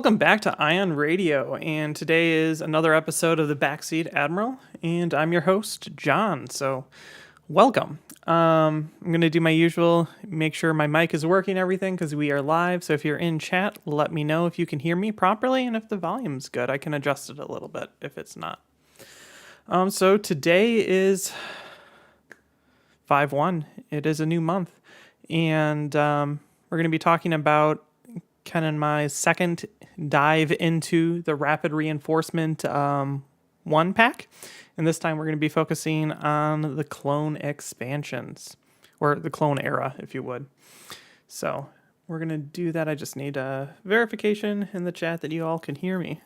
Welcome back to Ion Radio, and today is another episode of the Backseat Admiral, and I'm your host, John, so welcome. I'm going to do my usual, make sure my mic is working, everything, because we are live, so if you're in chat, let me know if you can hear me properly, and if the volume's good, I can adjust it a little bit if it's not. So today is 5/1. It is a new month, and we're going to be talking about kind of my second dive into the Rapid Reinforcement 1 pack. And this time we're going to be focusing on the clone expansions, or the clone era, if you would. So we're going to do that. I just need a verification in the chat that you all can hear me.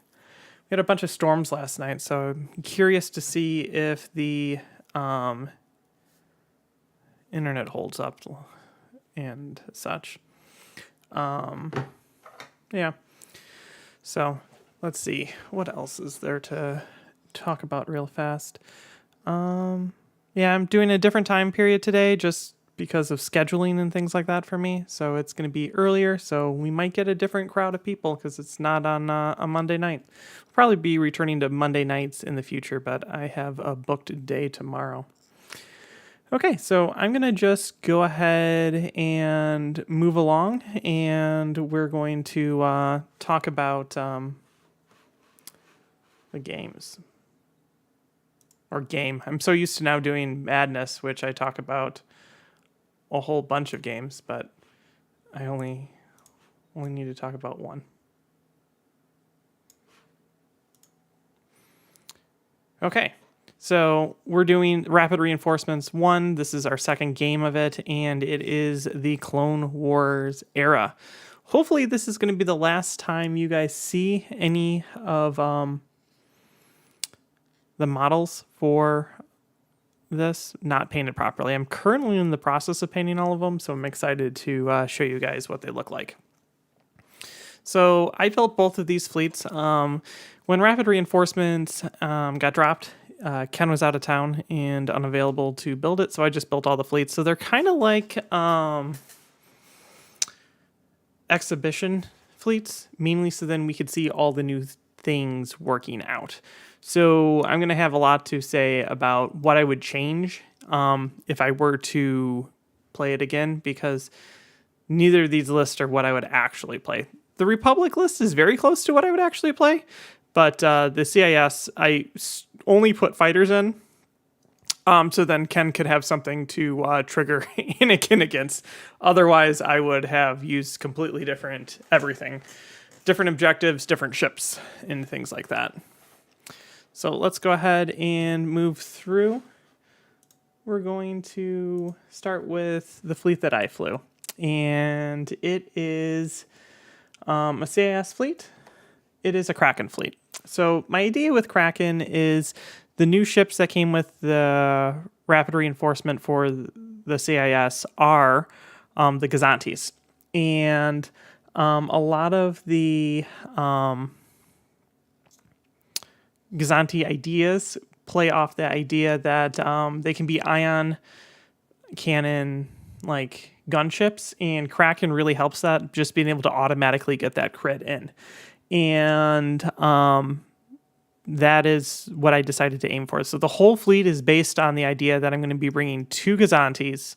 We had a bunch of storms last night, so I'm curious to see if the internet holds up and such. Yeah. So let's see. What else is there to talk about real fast? Yeah, I'm doing a different time period today just because of scheduling and things like that for me. So it's going to be earlier. So we might get a different crowd of people because it's not on a Monday night. We'll probably be returning to Monday nights in the future, but I have a booked day tomorrow. Okay, so I'm going to just go ahead and move along, and we're going to talk about the games. Or game. I'm so used to now doing Madness, which I talk about a whole bunch of games, but I only need to talk about one. Okay. So we're doing Rapid Reinforcements 1. This is our second game of it, and it is the Clone Wars era. Hopefully this is going to be the last time you guys see any of the models for this not painted properly. I'm currently in the process of painting all of them, so I'm excited to show you guys what they look like. So I built both of these fleets. When Rapid Reinforcements got dropped, Ken was out of town and unavailable to build it, so I just built all the fleets. So they're kind of like exhibition fleets, mainly so then we could see all the new things working out. So I'm going to have a lot to say about what I would change if I were to play it again, because neither of these lists are what I would actually play. The Republic list is very close to what I would actually play, but the CIS, I only put fighters in, so then Ken could have something to trigger Anakin against. Otherwise, I would have used completely different everything. Different objectives, different ships, and things like that. So let's go ahead and move through. We're going to start with the fleet that I flew. And it is a CIS fleet. It is a Kraken fleet. So my idea with Kraken is the new ships that came with the Rapid Reinforcement for the CIS are the Cazares. And a lot of the Gazanti ideas play off the idea that they can be ion cannon like gunships, and Kraken really helps that, just being able to automatically get that crit in. And that is what I decided to aim for. So the whole fleet is based on the idea that I'm going to be bringing 2 Gazantis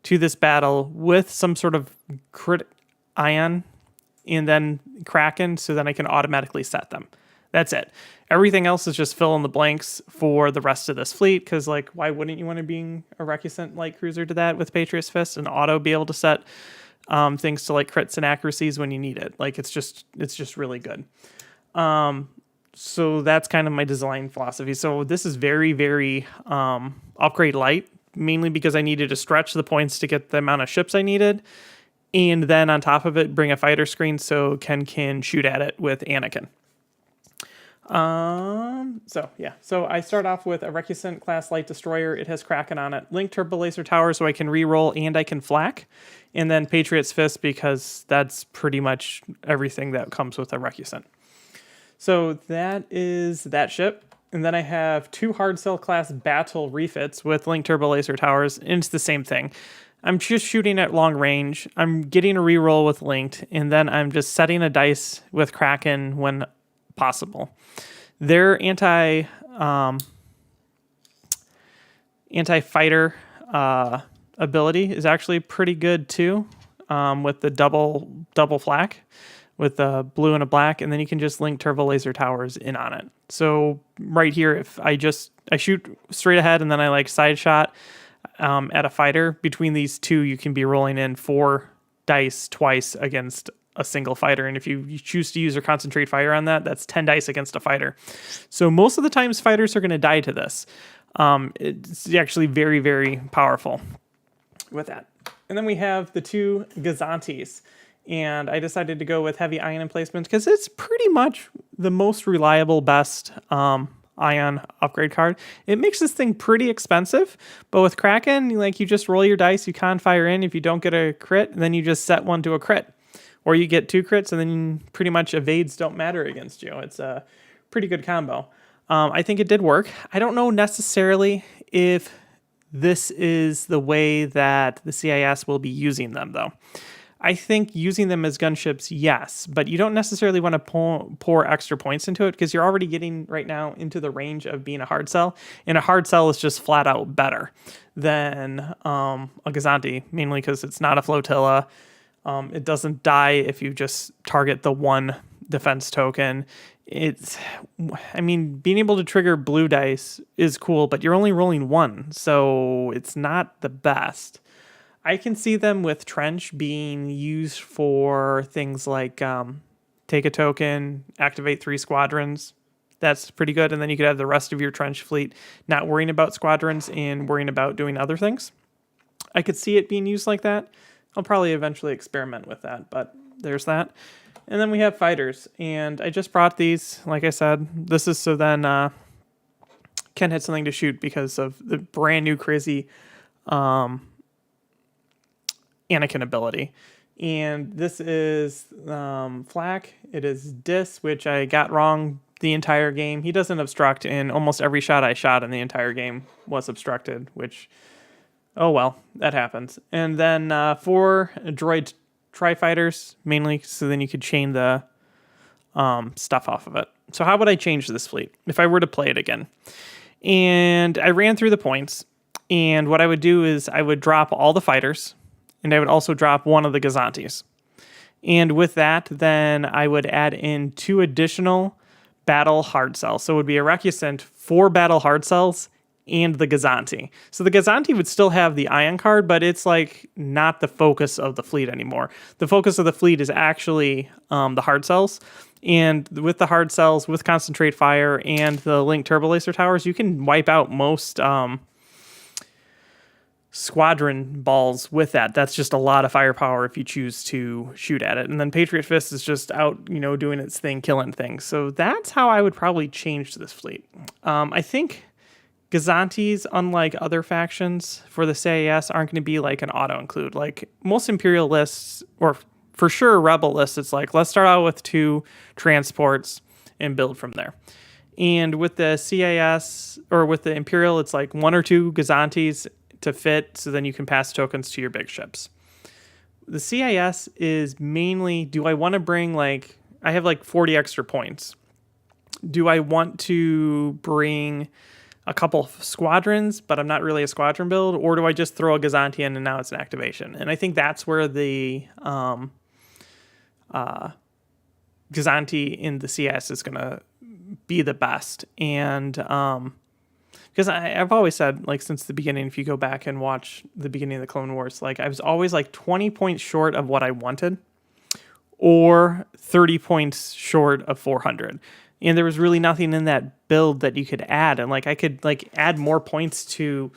to this battle with some sort of crit ion and then Kraken, so then I can automatically set them. That's it. Everything else is just fill in the blanks for the rest of this fleet, because like, why wouldn't you want to be a Recusant light cruiser to that with Patriot's Fist and auto be able to set things to like crits and accuracies when you need it? Like, it's just really good. So that's kind of my design philosophy. So this is very, very upgrade light, mainly because I needed to stretch the points to get the amount of ships I needed. And then on top of it, bring a fighter screen so Ken can shoot at it with Anakin. So I start off with a Recusant class light destroyer. It has Kraken on it. Link turbo laser tower so I can reroll and I can flak. And then Patriot's Fist, because that's pretty much everything that comes with a Recusant. So that is that ship. And then I have 2 hard cell class battle refits with link turbo laser towers. And it's the same thing. I'm just shooting at long range. I'm getting a reroll with linked, and then I'm just setting a dice with Kraken when possible. Their anti-fighter ability is actually pretty good too, with the double flak with a blue and a black, and then you can just link turbo laser towers in on it. So right here, if I shoot straight ahead and then I like side shot at a fighter, between these two you can be rolling in 4 dice twice against a single fighter, and if you choose to use your concentrate fire on that, that's 10 dice against a fighter. So most of the times fighters are going to die to this. It's actually very, very powerful with that. And then we have the 2 Gazantes, and I decided to go with heavy ion emplacement because it's pretty much the most reliable, best ion upgrade card. It makes this thing pretty expensive, but with Kraken, like, you just roll your dice, you con fire in. If you don't get a crit, then you just set one to a crit, or you get 2 crits, and then pretty much evades don't matter against you. It's a pretty good combo. I think it did work. I don't know necessarily if this is the way that the CIS will be using them, though. I think using them as gunships, yes, but you don't necessarily want to pour extra points into it because you're already getting right now into the range of being a hard sell, and a hard sell is just flat out better than a Gazante, mainly because it's not a flotilla. It doesn't die if you just target the 1 defense token. Being able to trigger blue dice is cool, but you're only rolling 1, so it's not the best. I can see them with Trench being used for things like take a token, activate 3 squadrons. That's pretty good, and then you could have the rest of your Trench fleet not worrying about squadrons and worrying about doing other things. I could see it being used like that. I'll probably eventually experiment with that, but there's that. And then we have fighters, and I just brought these. Like I said, this is so then Ken had something to shoot because of the brand new crazy Anakin ability. And this is Flak. It is Dis, which I got wrong the entire game. He doesn't obstruct, and almost every shot I shot in the entire game was obstructed, which, oh well, that happens. And then 4 droid tri-fighters, mainly so then you could chain the stuff off of it. So how would I change this fleet if I were to play it again? And I ran through the points, and what I would do is I would drop all the fighters, and I would also drop 1 of the Gazantes. And with that, then I would add in 2 additional battle hard cells. So it would be a Recusant, 4 battle hard cells, and the Gazante. So the Gazante would still have the ion card, but it's like not the focus of the fleet anymore. The focus of the fleet is actually the hard cells. And with the hard cells, with concentrate fire and the link turbo laser towers, you can wipe out most squadron balls with that. That's just a lot of firepower if you choose to shoot at it. And then Patriot Fist is just out, doing its thing, killing things. So that's how I would probably change this fleet. I think Gazantes, unlike other factions for the CIS, aren't going to be like an auto-include. Like most Imperial lists, or for sure Rebel lists, it's like, let's start out with 2 transports and build from there. And with the CIS, or with the Imperial, it's like 1 or 2 Gazantes to fit, so then you can pass tokens to your big ships. The CIS is mainly, do I want to bring I have 40 extra points. Do I want to bring a couple of squadrons, but I'm not really a squadron build, or do I just throw a Gazante in and now it's an activation? And I think that's where the Gazante in the CS is going to be the best. And because I've always said, since the beginning, if you go back and watch the beginning of the Clone Wars, I was always 20 points short of what I wanted, or 30 points short of 400. And there was really nothing in that build that you could add. And I could add more points to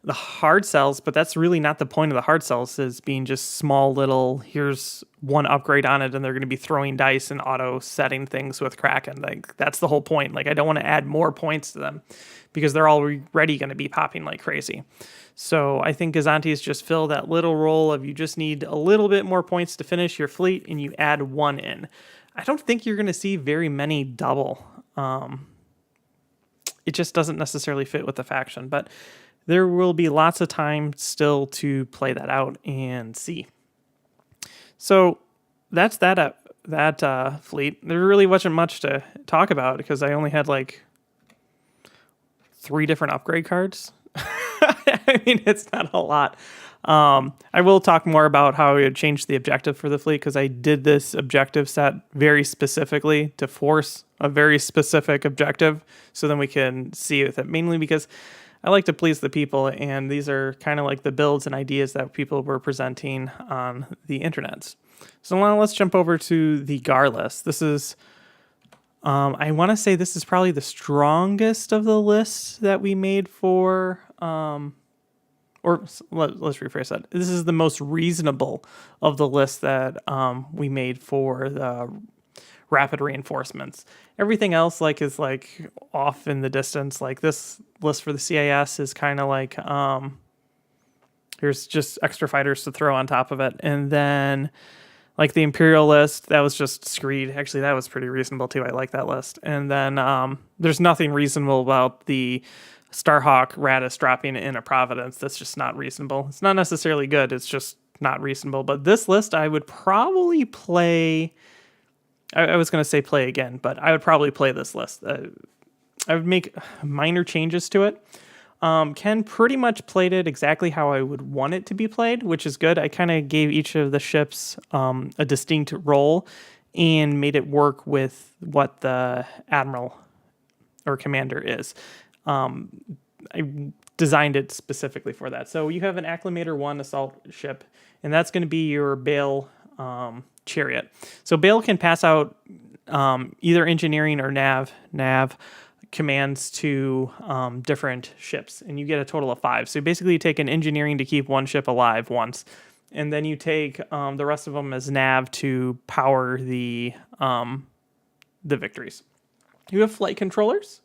the hard cells, but that's really not the point of the hard cells, is being just small little, here's 1 upgrade on it, and they're going to be throwing dice and auto setting things with Kraken. That's the whole point. I don't want to add more points to them because they're already going to be popping like crazy. So I think Gazantes just fill that little role of, you just need a little bit more points to finish your fleet, and you add 1 in. I don't think you're going to see very many double. It just doesn't necessarily fit with the faction. But there will be lots of time still to play that out and see. So that's that fleet. There really wasn't much to talk about because I only had like 3 different upgrade cards. I mean, it's not a lot. I will talk more about how I would change the objective for the fleet because I did this objective set very specifically to force a very specific objective so then we can see with it, mainly because I like to please the people, and these are kind of like the builds and ideas that people were presenting on the internet. So now let's jump over to the GAR list. This is, I want to say this is probably the strongest of the lists that we made for, let's rephrase that. This is the most reasonable of the lists that we made for the rapid reinforcements. Everything else is off in the distance. Like this list for the CIS is kind of like here's just extra fighters to throw on top of it, and then like the Imperial list, that was just screed. Actually, that was pretty reasonable too. I like that list. And then there's nothing reasonable about the Starhawk Radis dropping in a Providence. That's just not reasonable. It's not necessarily good. It's just not reasonable. But this list, I would probably play. I was going to say play again, but I would probably play this list. I would make minor changes to it. Ken pretty much played it exactly how I would want it to be played, which is good. I kind of gave each of the ships a distinct role and made it work with what the admiral or commander is. I designed it specifically for that. So you have an Acclimator 1 assault ship, and that's going to be your Bale chariot. So Bale can pass out either engineering or nav commands to different ships, and you get a total of 5. So basically you take an engineering to keep one ship alive once, and then you take the rest of them as nav to power the victories. You have flight controllers,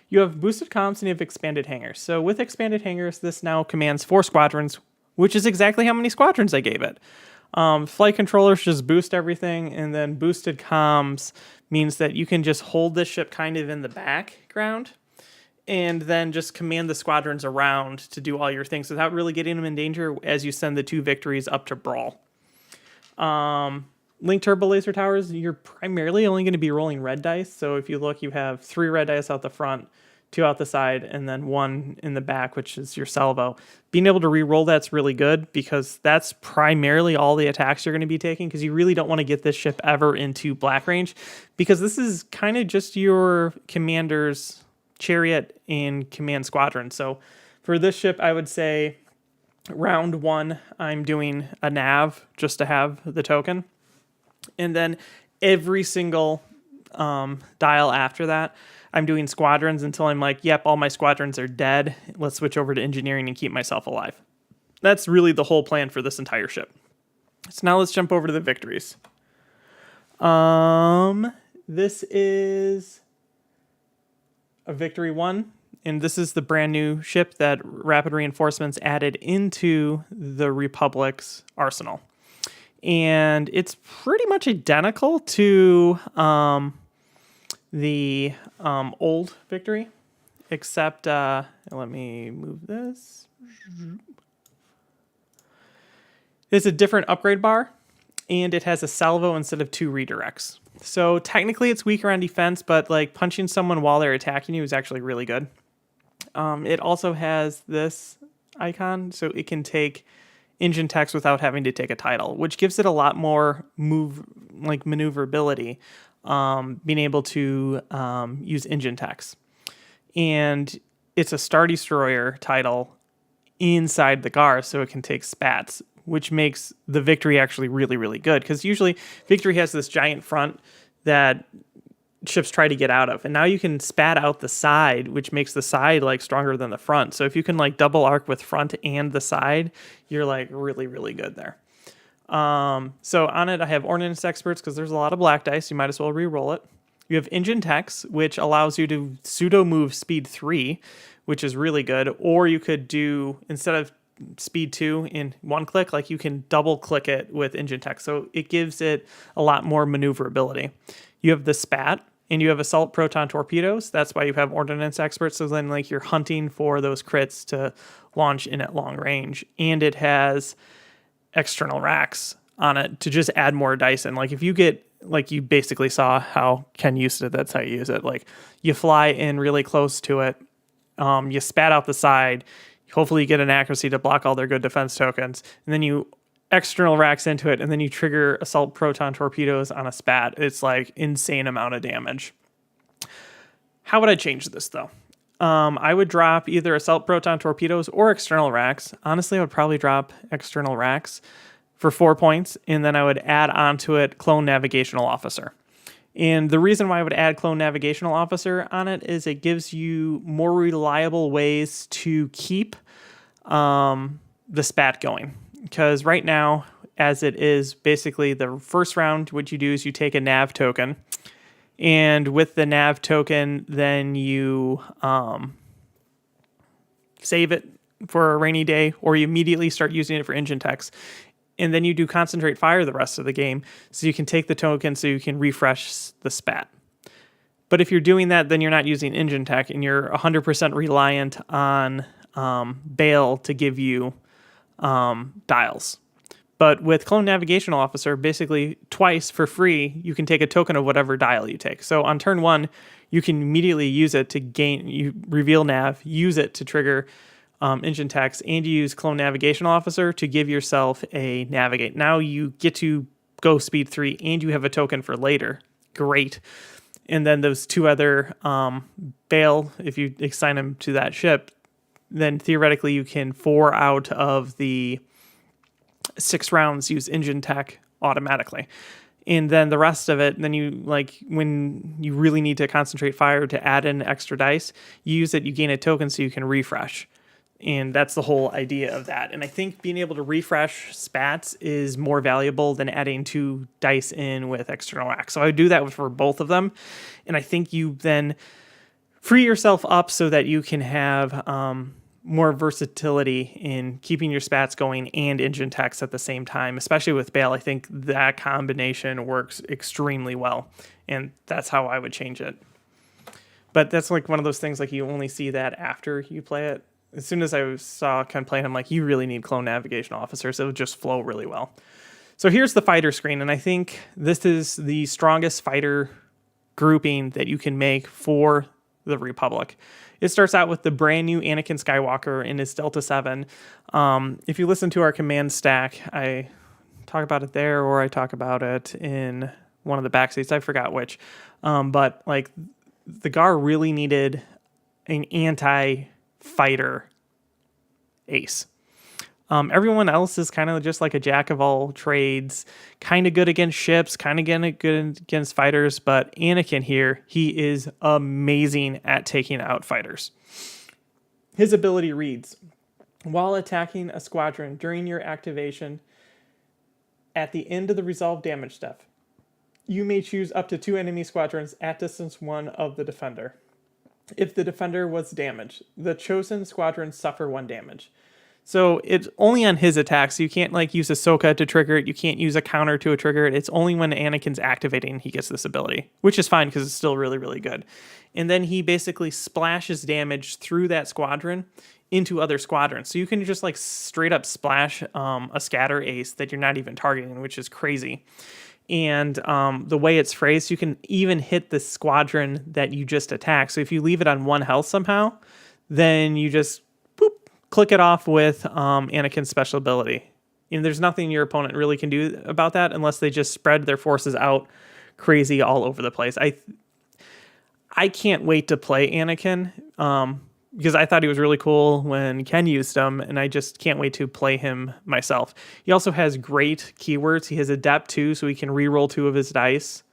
you have boosted comms, and you have expanded hangars. So with expanded hangars, this now commands 4 squadrons, which is exactly how many squadrons I gave it. Flight controllers just boost everything, and then boosted comms means that you can just hold this ship kind of in the background and then just command the squadrons around to do all your things without really getting them in danger as you send the 2 victories up to Brawl. Link turbo laser towers, you're primarily only going to be rolling red dice. So if you look, you have 3 red dice out the front, 2 out the side, and then 1 in the back, which is your salvo. Being able to re-roll that's really good because that's primarily all the attacks you're going to be taking, because you really don't want to get this ship ever into black range, because this is kind of just your commander's chariot and command squadron. So for this ship, I would say round 1, I'm doing a nav just to have the token. And then every single dial after that, I'm doing squadrons until I'm like, yep, all my squadrons are dead. Let's switch over to engineering and keep myself alive. That's really the whole plan for this entire ship. So now let's jump over to the victories. This is a victory 1, and this is the brand new ship that Rapid Reinforcements added into the Republic's arsenal. And it's pretty much identical to the old victory, except let me move this. It's a different upgrade bar, and it has a salvo instead of 2 redirects. So technically it's weaker on defense, but like punching someone while they're attacking you is actually really good. It also has this icon, so it can take engine techs without having to take a title, which gives it a lot more maneuverability, being able to use engine techs. And it's a Star Destroyer title inside the GAR, so it can take spats, which makes the Victory actually really, really good, because usually Victory has this giant front that ships try to get out of, and now you can spat out the side, which makes the side like stronger than the front. So if you can like double arc with front and the side, you're like really, really good there. So on it, I have Ordnance Experts because there's a lot of black dice. You might as well re-roll it. You have Engine Techs, which allows you to pseudo move speed 3, which is really good. Or you could do, instead of speed 2 in 1 click, like you can double click it with Engine Tech. So it gives it a lot more maneuverability. You have the Spat, and you have assault proton torpedoes. That's why you have ordnance experts. So then like you're hunting for those crits to launch in at long range. And it has external racks on it to just add more dice in. Like if you get, like you basically saw how Ken used it, that's how you use it. Like you fly in really close to it, you spat out the side, hopefully you get an accuracy to block all their good defense tokens, and then you external racks into it, and then you trigger assault proton torpedoes on a spat. It's like insane amount of damage. How would I change this though? I would drop either assault proton torpedoes or external racks. Honestly, I would probably drop external racks for 4 points, and then I would add onto it Clone Navigational Officer. And the reason why I would add Clone Navigational Officer on it is it gives you more reliable ways to keep the spat going. Because right now, as it is, basically the first round, what you do is you take a nav token, and with the nav token, then you save it for a rainy day, or you immediately start using it for engine techs. And then you do concentrate fire the rest of the game, so you can take the token so you can refresh the spat. But if you're doing that, then you're not using engine tech, and you're 100% reliant on Bale to give you dials. But with Clone Navigational Officer, basically twice for free, you can take a token of whatever dial you take. So on turn 1, you can immediately use it to you reveal nav, use it to trigger engine techs, and you use Clone Navigational Officer to give yourself a navigate. Now you get to go speed 3, and you have a token for later. Great. And then those 2 other Bale, if you assign them to that ship, then theoretically you can 4 out of the 6 rounds use engine tech automatically. And then the rest of it, then you, like, when you really need to concentrate fire to add in extra dice, you use it, you gain a token so you can refresh. And that's the whole idea of that. And I think being able to refresh spats is more valuable than adding 2 dice in with external racks. So I would do that for both of them. And I think you then free yourself up so that you can have more versatility in keeping your spats going and engine techs at the same time. Especially with Bale, I think that combination works extremely well. And that's how I would change it. But that's like one of those things, like you only see that after you play it. As soon as I saw Ken play, I'm like, you really need Clone Navigation Officers. It would just flow really well. So here's the fighter screen, and I think this is the strongest fighter grouping that you can make for the Republic. It starts out with the brand new Anakin Skywalker in his Delta 7. If you listen to our command stack, I talk about it there, or I talk about it in one of the backseats. I forgot which. But like the GAR really needed an anti-fighter ace. Everyone else is kind of just like a jack of all trades, kind of good against ships, kind of good against fighters, but Anakin here, he is amazing at taking out fighters. His ability reads, while attacking a squadron during your activation, at the end of the resolve damage step, you may choose up to 2 enemy squadrons at distance 1 of the defender. If the defender was damaged, the chosen squadrons suffer 1 damage. So it's only on his attack, so you can't like use Ahsoka to trigger it. You can't use a counter to trigger it. It's only when Anakin's activating he gets this ability, which is fine because it's still really, really good. And then he basically splashes damage through that squadron into other squadrons. So you can just like straight up splash a scatter ace that you're not even targeting, which is crazy. And the way it's phrased, you can even hit the squadron that you just attacked. So if you leave it on 1 health somehow, then you just click it off with Anakin's special ability. And there's nothing your opponent really can do about that unless they just spread their forces out crazy all over the place. I can't wait to play Anakin because I thought he was really cool when Ken used him, and I just can't wait to play him myself. He also has great keywords. He has Adept 2, so he can reroll 2 of his dice.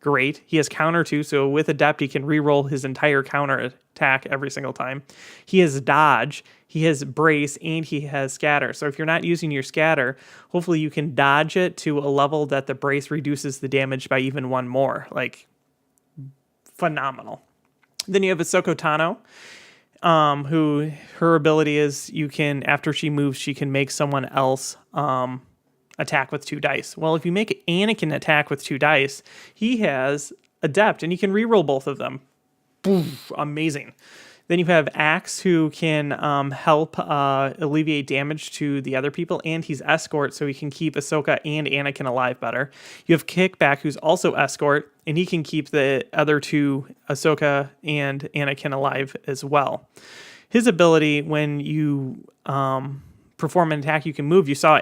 Great. He has Counter 2, so with Adept, he can reroll his entire counter attack every single time. He has Dodge, he has Brace, and he has Scatter. So if you're not using your Scatter, hopefully you can dodge it to a level that the Brace reduces the damage by even 1 more. Like, phenomenal. Then you have Ahsoka Tano, who her ability is you can, after she moves, she can make someone else attack with 2 dice. Well, if you make Anakin attack with 2 dice, he has Adept, and you can reroll both of them. Boof, amazing. Then you have Axe, who can help alleviate damage to the other people, and he's Escort, so he can keep Ahsoka and Anakin alive better. You have Kickback, who's also Escort, and he can keep the other two, Ahsoka and Anakin, alive as well. His ability, when you perform an attack, you can move. You saw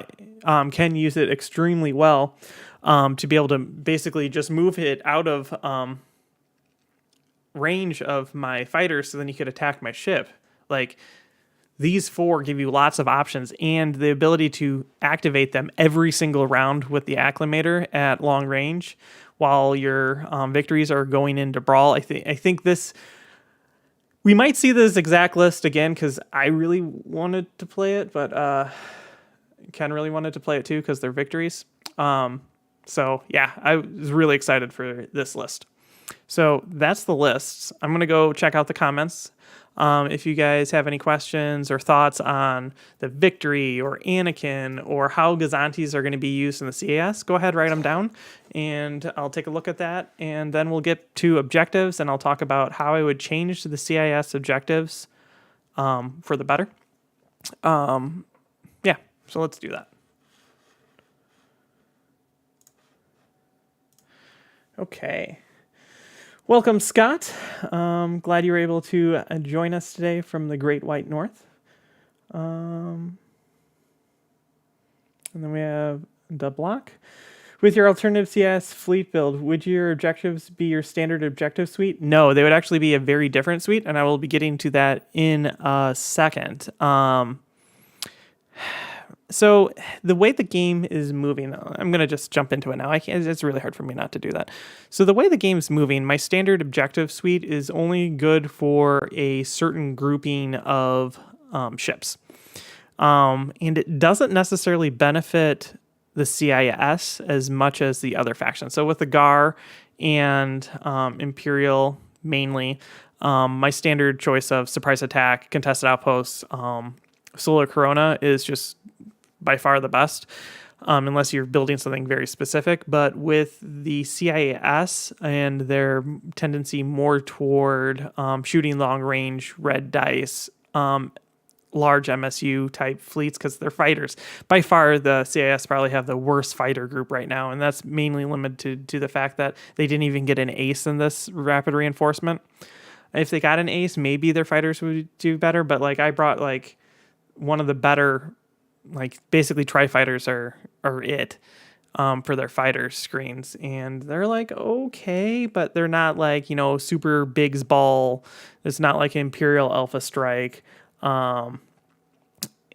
Ken use it extremely well to be able to basically just move it out of range of my fighters, so then you could attack my ship. Like, these four give you lots of options and the ability to activate them every single round with the acclimator at long range while your victories are going into brawl. I think this, we might see this exact list again, because I really wanted to play it, but Ken really wanted to play it too because they're victories. So yeah, I was really excited for this list. So that's the lists. I'm going to go check out the comments. If you guys have any questions or thoughts on the victory or Anakin or how Gazantes are going to be used in the CAS, go ahead, write them down, and I'll take a look at that. And then we'll get to objectives, and I'll talk about how I would change the CIS objectives for the better. Yeah, so let's do that. Okay. Welcome, Scott. Glad you were able to join us today from the Great White North. And then we have the block. With your alternative CS fleet build, would your objectives be your standard objective suite? No, they would actually be a very different suite, and I will be getting to that in a second. So the way the game is moving, I'm going to just jump into it now. It's really hard for me not to do that. So the way the game is moving, my standard objective suite is only good for a certain grouping of ships. And it doesn't necessarily benefit the CIS as much as the other factions. So with the GAR and Imperial mainly, my standard choice of surprise attack, contested outposts, Solar Corona is just by far the best, unless you're building something very specific. But with the CIS and their tendency more toward shooting long range, red dice, large MSU type fleets, because they're fighters. By far, the CIS probably have the worst fighter group right now, and that's mainly limited to the fact that they didn't even get an ace in this rapid reinforcement. If they got an ace, maybe their fighters would do better, but like I brought like one of the better, like basically tri-fighters are it for their fighter screens, and they're like okay, but they're not like, you know, super Biggs Ball. It's not like Imperial Alpha Strike, so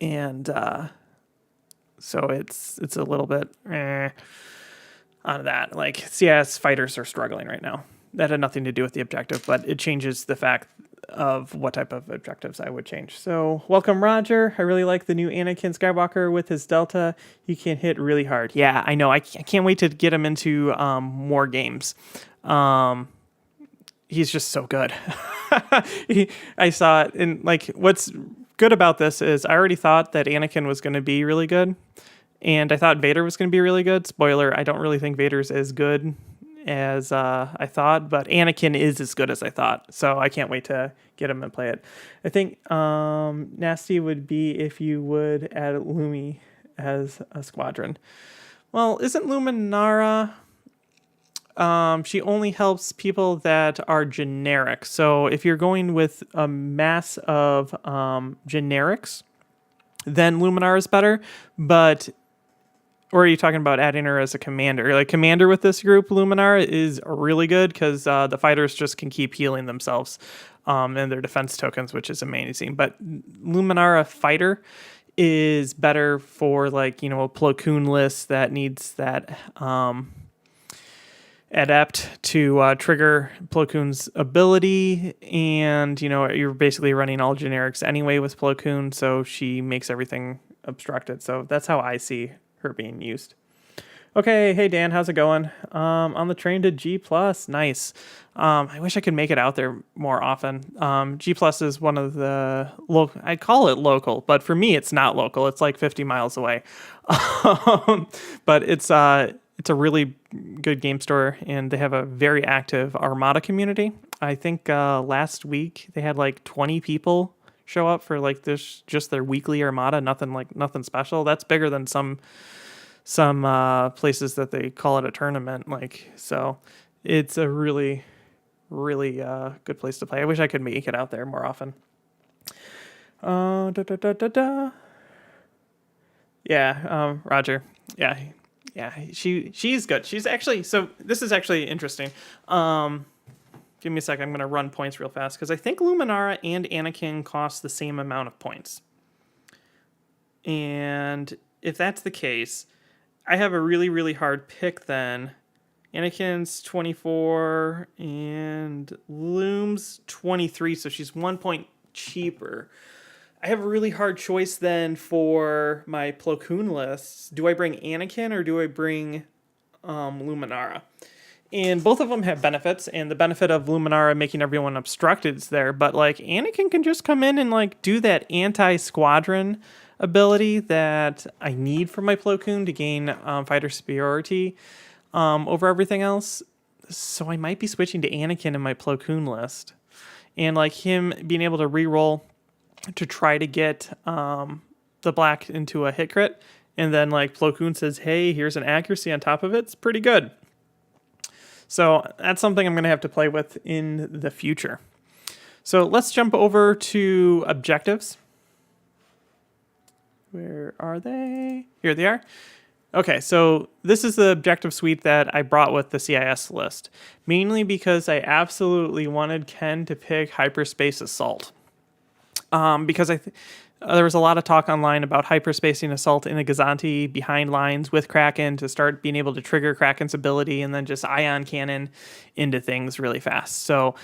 it's a little bit on that. Like CS fighters are struggling right now. That had nothing to do with the objective, but it changes the fact of what type of objectives I would change. So welcome, Roger. I really like the new Anakin Skywalker with his Delta. He can hit really hard. Yeah, I know. I can't wait to get him into more games. He's just so good. I saw it, and like what's good about this is I already thought that Anakin was going to be really good, and I thought Vader was going to be really good. Spoiler, I don't really think Vader's as good as I thought, but Anakin is as good as I thought, so I can't wait to get him and play it. I think nasty would be if you would add Lumi as a squadron. Well, isn't Luminara, she only helps people that are generic, so if you're going with a mass of generics, then Luminara is better, but or are you talking about adding her as a commander? Like commander with this group, Luminara is really good because the fighters just can keep healing themselves and their defense tokens, which is amazing. But Luminara fighter is better for like, you know, a Plo Koon list that needs that adept to trigger Plo Koon's ability, and you know you're basically running all generics anyway with Plo Koon, so she makes everything obstructed. So that's how I see her being used. Okay, hey Dan, how's it going? On the train to G+, nice. I wish I could make it out there more often. G+ is one of the I'd call it local, but for me it's not local. It's like 50 miles away. But it's it's a really good game store, and they have a very active Armada community. I think last week they had like 20 people show up for like this, just their weekly Armada. Nothing special. That's bigger than some places that they call it a tournament. Like, so it's a really good place to play. I wish I could make it out there more often. Yeah, Roger. Yeah, she's good. She's actually, so this is actually interesting. Give me a second. I'm going to run points real fast because I think Luminara and Anakin cost the same amount of points. And if that's the case, I have a really hard pick then. Anakin's 24 and Lume's 23, so she's 1 point cheaper. I have a really hard choice then for my Plo Koon lists. Do I bring Anakin or do I bring Luminara? And both of them have benefits, and the benefit of Luminara making everyone obstructed is there, but like Anakin can just come in and like do that anti-squadron ability that I need for my Plo Koon to gain fighter superiority over everything else. So I might be switching to Anakin in my Plo Koon list. And like him being able to reroll to try to get the black into a hit crit, and then like Plo Koon says, hey, here's an accuracy on top of it. It's pretty good. So that's something I'm going to have to play with in the future. So let's jump over to objectives. Where are they? Here they are. Okay, so this is the objective suite that I brought with the CIS list, mainly because I absolutely wanted Ken to pick Hyperspace Assault. Because there was a lot of talk online about hyperspacing assault in a Gazanti behind lines with Kraken to start being able to trigger Kraken's ability and then just ion cannon into things really fast. So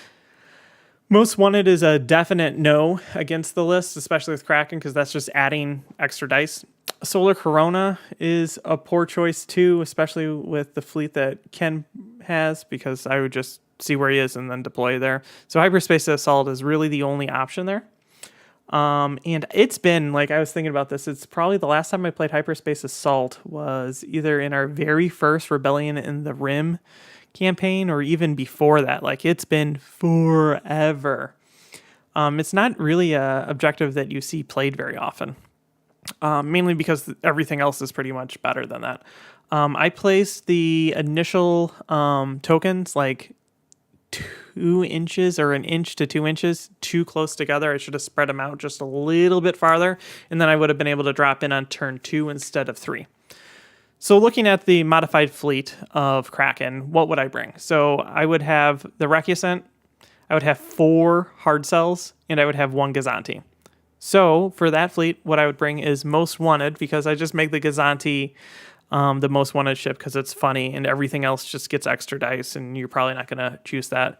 most wanted is a definite no against the list, especially with Kraken, because that's just adding extra dice. Solar Corona is a poor choice too, especially with the fleet that Ken has, because I would just see where he is and then deploy there. So Hyperspace Assault is really the only option there. And it's been, like, I was thinking about this, it's probably the last time I played Hyperspace Assault was either in our very first Rebellion in the Rim campaign or even before that. Like, it's been forever. It's not really a objective that you see played very often, mainly because everything else is pretty much better than that. I placed the initial tokens like 2 inches or 1 inch to 2 inches too close together. I should have spread them out just a little bit farther, and then I would have been able to drop in on turn 2 instead of 3. So looking at the modified fleet of Kraken, what would I bring? So I would have the Recusant, I would have 4 hard cells, and I would have 1 Gazanti. So for that fleet, what I would bring is Most Wanted, because I just make the Gazanti the most wanted ship because it's funny, and everything else just gets extra dice, and you're probably not going to choose that.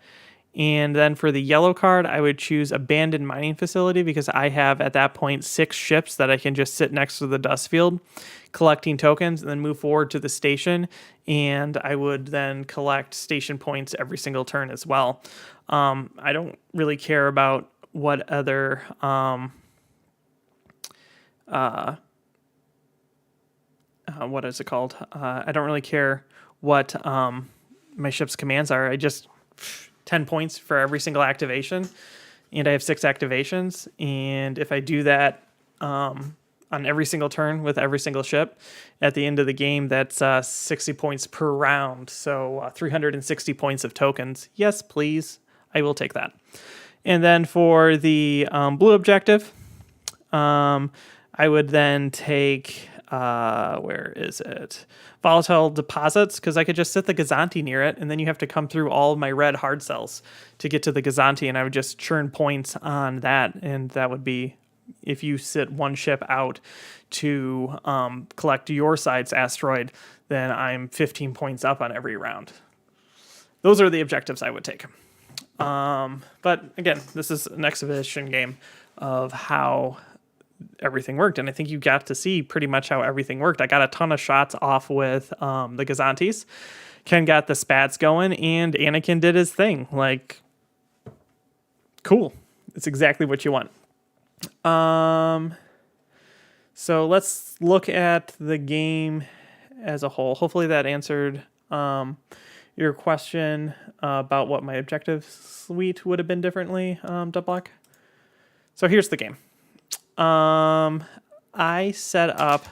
And then for the yellow card, I would choose Abandoned Mining Facility because I have at that point 6 ships that I can just sit next to the dust field collecting tokens and then move forward to the station, and I would then collect station points every single turn as well. I don't really care about what other what is it called? I don't really care what my ship's commands are. I just 10 points for every single activation, and I have 6 activations. And if I do that on every single turn with every single ship, at the end of the game, that's 60 points per round. So 360 points of tokens. Yes, please. I will take that. And then for the blue objective, I would then take... where is it? Volatile Deposits, because I could just sit the Gazanti near it, and then you have to come through all of my red hard cells to get to the Gazanti, and I would just churn points on that, and that would be if you sit 1 ship out to collect your side's asteroid, then I'm 15 points up on every round. Those are the objectives I would take. But again, this is an exhibition game of how everything worked, and I think you got to see pretty much how everything worked. I got a ton of shots off with the Gazantis. Ken got the spats going, and Anakin did his thing. Like, cool. It's exactly what you want. So let's look at the game as a whole. Hopefully that answered your question about what my objective suite would have been differently, Dublock. So here's the game. I set up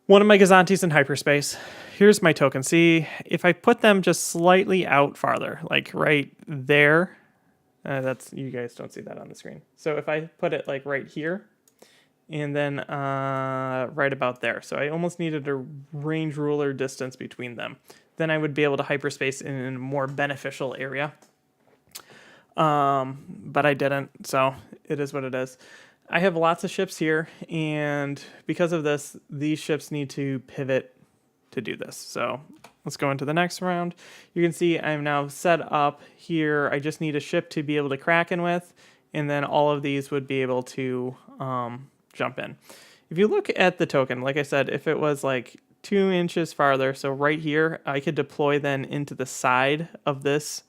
one of my Gazantes in hyperspace. Here's my token. See, if I put them just slightly out farther, like right there, that's, you guys don't see that on the screen. So if I put it like right here, and then right about there. So I almost needed a range ruler distance between them. Then I would be able to hyperspace in a more beneficial area. But I didn't, so it is what it is. I have lots of ships here, and because of this, these ships need to pivot to do this. So let's go into the next round. You can see I'm now set up here. I just need a ship to be able to Kraken with, and then all of these would be able to jump in. If you look at the token, like I said, if it was like 2 inches farther, so right here, I could deploy then into the side of this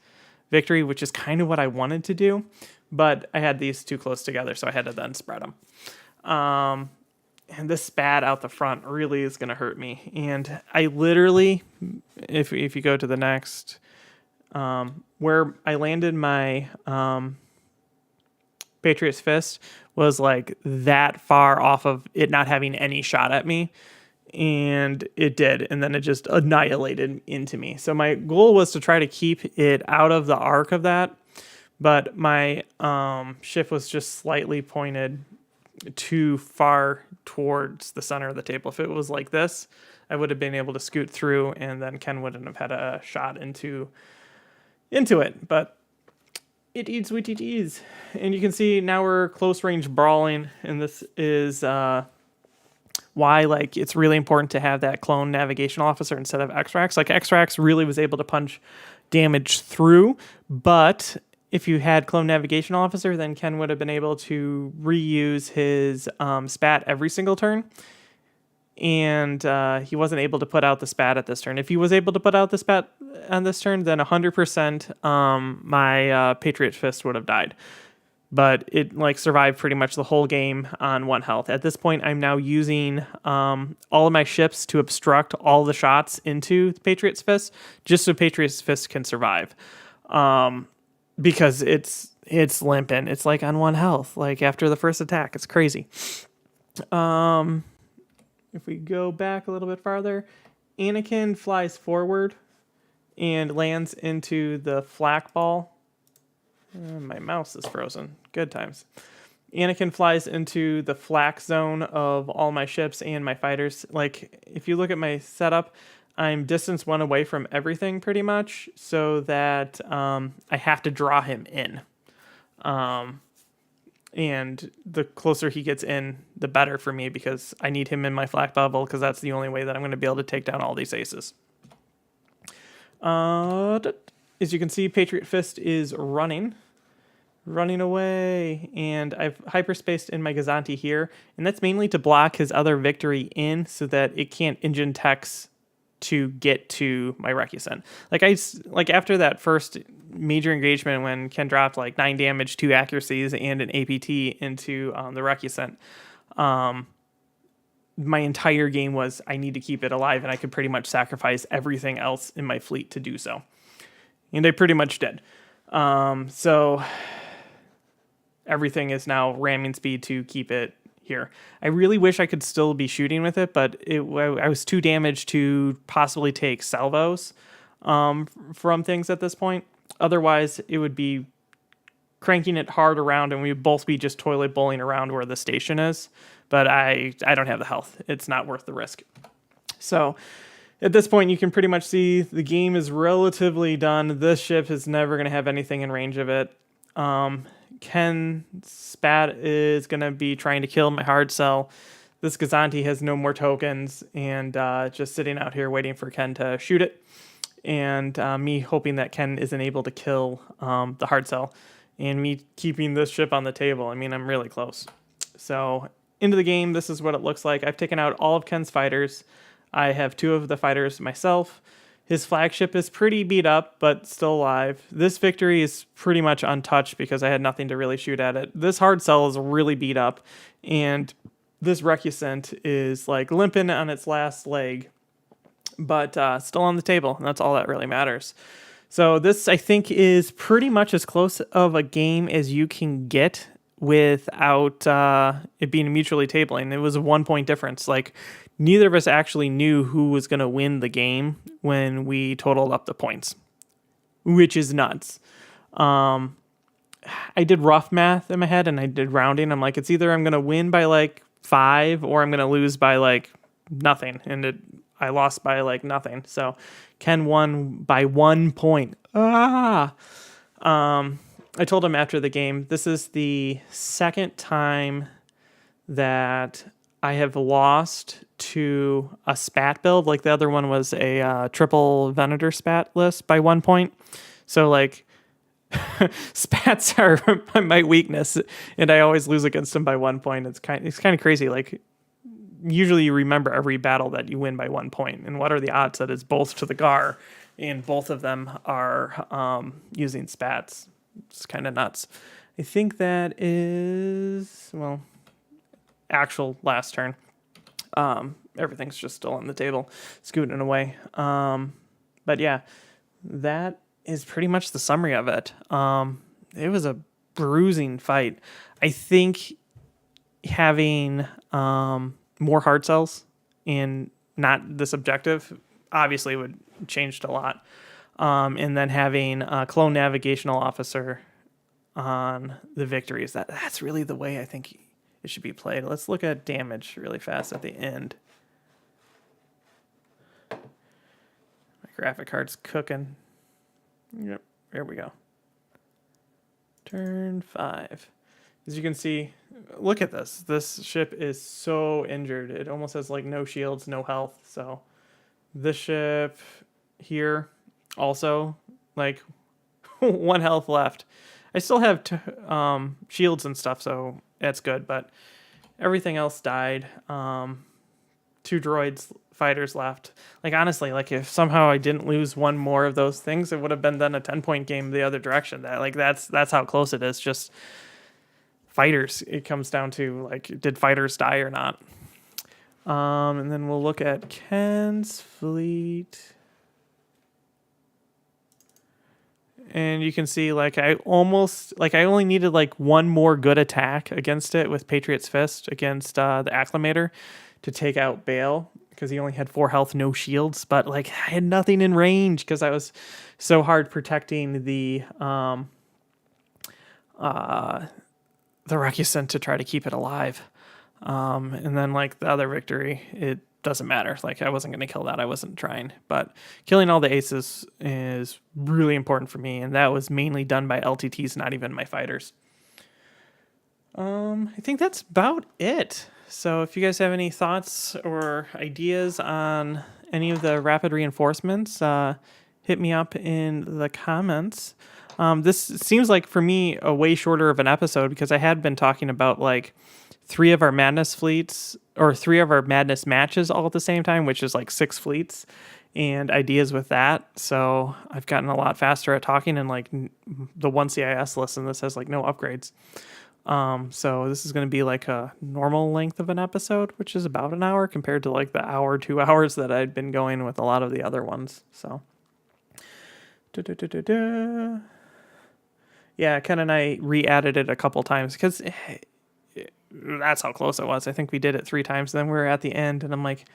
victory, which is kind of what I wanted to do, but I had these too close together, so I had to then spread them. And this spat out the front really is going to hurt me. And I literally, if you go to the next, where I landed my Patriot's Fist was like that far off of it not having any shot at me. And it did, and then it just annihilated into me. So my goal was to try to keep it out of the arc of that, but my ship was just slightly pointed too far towards the center of the table. If it was like this, I would have been able to scoot through, and then Ken wouldn't have had a shot into it. But it eats what it eats. And you can see now we're close range brawling, and this is why like it's really important to have that clone navigational officer instead of Extrax. Like Extrax really was able to punch damage through, but if you had clone navigation officer, then Ken would have been able to reuse his spat every single turn. And he wasn't able to put out the spat at this turn. If he was able to put out the spat on this turn, then 100% my Patriot Fist would have died. But it like survived pretty much the whole game on 1 health. At this point, I'm now using all of my ships to obstruct all the shots into the Patriot's Fist, just so Patriot's Fist can survive. Because it's limping. It's like on 1 health. Like after the first attack, it's crazy. If we go back a little bit farther, Anakin flies forward and lands into the flak ball. My mouse is frozen. Good times. Anakin flies into the flak zone of all my ships and my fighters. Like, if you look at my setup, I'm distance 1 away from everything pretty much, so that I have to draw him in. And the closer he gets in, the better for me, because I need him in my flak bubble, because that's the only way that I'm going to be able to take down all these aces. As you can see, Patriot Fist is running away, and I've hyperspaced in my Gazanti here, and that's mainly to block his other victory in so that it can't engine techs to get to my Recusant. Like after that first major engagement when Ken dropped like 9 damage, 2 accuracies, and an APT into the Recusant, my entire game was I need to keep it alive, and I could pretty much sacrifice everything else in my fleet to do so. And I pretty much did. So everything is now ramming speed to keep it here. I really wish I could still be shooting with it, but I was too damaged to possibly take salvos from things at this point. Otherwise, it would be cranking it hard around, and we would both be just toilet bowling around where the station is. But I don't have the health. It's not worth the risk. So at this point, you can pretty much see the game is relatively done. This ship is never going to have anything in range of it. Ken Spat is going to be trying to kill my hard cell. This Gazanti has no more tokens, and just sitting out here waiting for Ken to shoot it. And me hoping that Ken isn't able to kill the hard cell. And me keeping this ship on the table. I mean, I'm really close. So into the game, this is what it looks like. I've taken out all of Ken's fighters. I have 2 of the fighters myself. His flagship is pretty beat up, but still alive. This victory is pretty much untouched because I had nothing to really shoot at it. This hard cell is really beat up, and this recusant is like limping on its last leg, but still on the table. And that's all that really matters. So this, I think, is pretty much as close of a game as you can get without it being mutually tabling. It was a 1 point difference. Like, neither of us actually knew who was going to win the game when we totaled up the points, which is nuts. I did rough math in my head and I did rounding. I'm like, it's either I'm going to win by like 5 or I'm going to lose by like nothing. And I lost by like nothing. So Ken won by 1 point. I told him after the game, this is the second time that I have lost to a spat build. Like, the other one was a triple Venator spat list by 1 point. So like, spats are my weakness, and I always lose against them by 1 point. It's kind of crazy. Like, usually you remember every battle that you win by 1 point, and what are the odds that it's both to the Gar, and both of them are using spats? It's kind of nuts. I think that is, well, actual last turn. Everything's just still on the table, scooting away. But yeah, that is pretty much the summary of it. It was a bruising fight. I think having more hard cells and not this objective obviously would changed a lot. And then having a clone navigational officer on the victories, that's really the way I think it should be played. Let's look at damage really fast at the end. My graphic card's cooking. Yep, there we go. Turn 5. As you can see, look at this. This ship is so injured. It almost has like no shields, no health. So this ship here also like 1 health left. I still have shields and stuff, so that's good. But everything else died. 2 droids fighters left. Like, honestly, like, if somehow I didn't lose one more of those things, it would have been then a 10-point game the other direction. That's how close it is. Just fighters. It comes down to, like, did fighters die or not? And then we'll look at Ken's fleet. And you can see, like, I only needed like one more good attack against it with Patriot's Fist against the Acclimator to take out Bale, because he only had 4 health, no shields. But like, I had nothing in range because I was so hard protecting the recusant to try to keep it alive. And then like the other victory, it doesn't matter. Like, I wasn't going to kill that. I wasn't trying. But killing all the aces is really important for me, and that was mainly done by LTTs, not even my fighters. I think that's about it. So if you guys have any thoughts or ideas on any of the rapid reinforcements, hit me up in the comments. This seems like, for me, a way shorter of an episode, because I had been talking about like 3 of our Madness fleets, or 3 of our Madness matches all at the same time, which is like 6 fleets, and ideas with that. So I've gotten a lot faster at talking, and like the 1 CIS list, and this has like no upgrades. So this is going to be like a normal length of an episode, which is about an hour compared to like the hour, 2 hours that I'd been going with a lot of the other ones. So yeah, Ken and I re-added it a couple times because that's how close it was. I think we did it 3 times. Then we were at the end, and I'm like,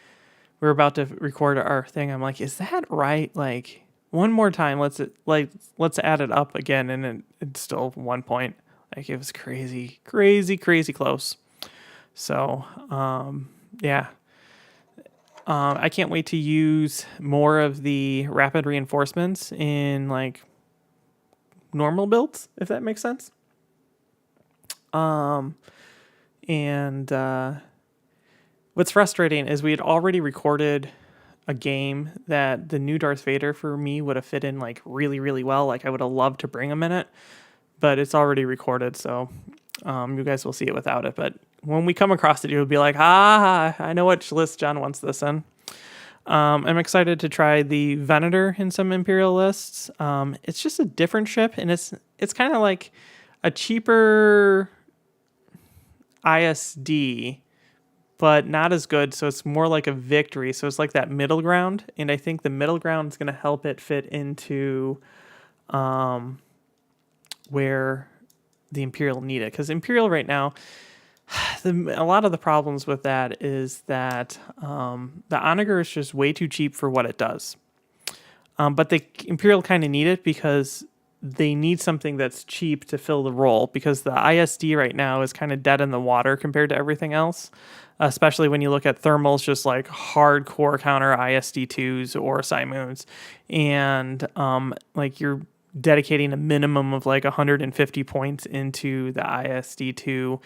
we were about to record our thing. I'm like, is that right? Like, one more time, let's add it up again, and it's still 1 point. Like, it was crazy close. So, yeah. I can't wait to use more of the rapid reinforcements in like normal builds, if that makes sense. And what's frustrating is we had already recorded a game that the new Darth Vader for me would have fit in like really, really well. Like, I would have loved to bring him in it, but it's already recorded, so you guys will see it without it. But when we come across it, you'll be like, I know which list John wants this in. I'm excited to try the Venator in some Imperial lists. It's just a different ship, and it's kind of like a cheaper ISD, but not as good. So it's more like a victory. So it's like that middle ground. And I think the middle ground is going to help it fit into where the Imperial need it. Because Imperial right now, a lot of the problems with that is that the Onager is just way too cheap for what it does. But the Imperial kind of need it because they need something that's cheap to fill the role, because the ISD right now is kind of dead in the water compared to everything else, especially when you look at thermals, just like hardcore counter ISD2s or Simoons. And like you're dedicating a minimum of like 150 points into the ISD2,